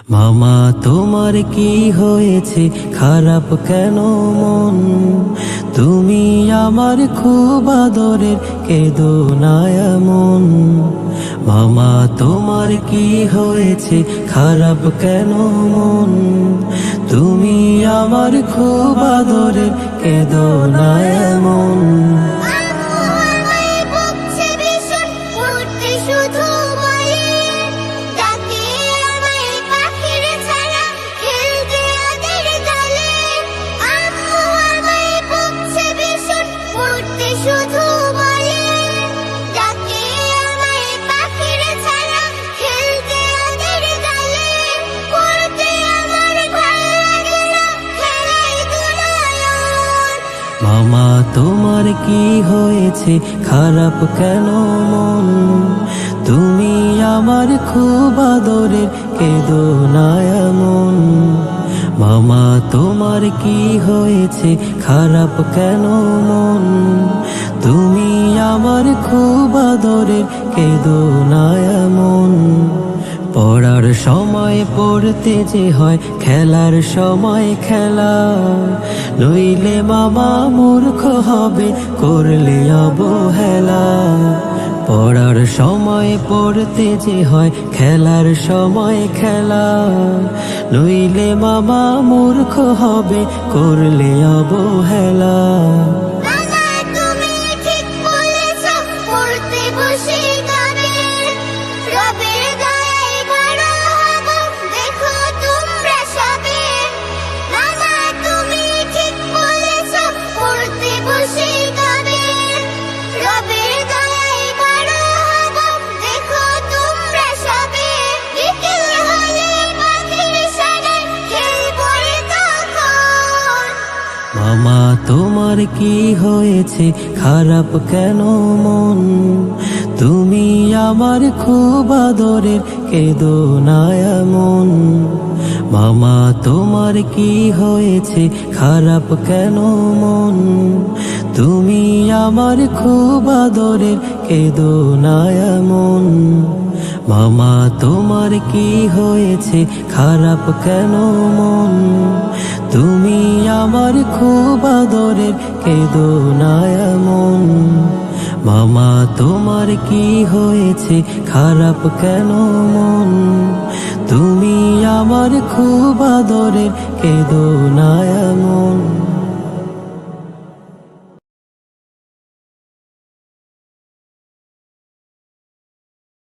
মামা তোমার কি হয়েছে, খারাপ কেন মন? তুমি আমার খুব আদরের, কেঁদো না এমন। মামা তোমার কি হয়েছে, খারাপ কেন মন? তুমি আমার খুব আদরের, কেঁদো না এমন। মামা তোমার কি হয়েছে, খারাপ কেন মন? তুমি আমার খুব আদরের, কেঁদো না এমন। মামা তোমার কি হয়েছে, খারাপ কেন মন? তুমি আমার খুব আদরের, কেঁদো না এমন। পড়ার সময় পড়তে যে হয়, খেলার সময় খেলা, নইলে মামা মূর্খ হবে করলে অবহেলা। পড়ার সময় পড়তে যে হয়, খেলার সময় খেলা, নইলে মামা মূর্খ হবে করলে অবহেলা। মামা তোমার কি হয়েছে, খারাপ কেন মন? তুমি আমার খুব আদরের, কেঁদো না এমন। মামা তোমার কি হয়েছে, খারাপ কেন মন? তুমি আমার খুব আদরের, কেঁদো না এমন। মামা তোমার কি হয়েছে, খারাপ কেন মন? তুমি আমার খুব আদরের, কেঁদো না এমন। মামা তোমার কি হয়েছে, খারাপ কেন মন? তুমি আমার খুব আদরের, কেঁদো না এমন।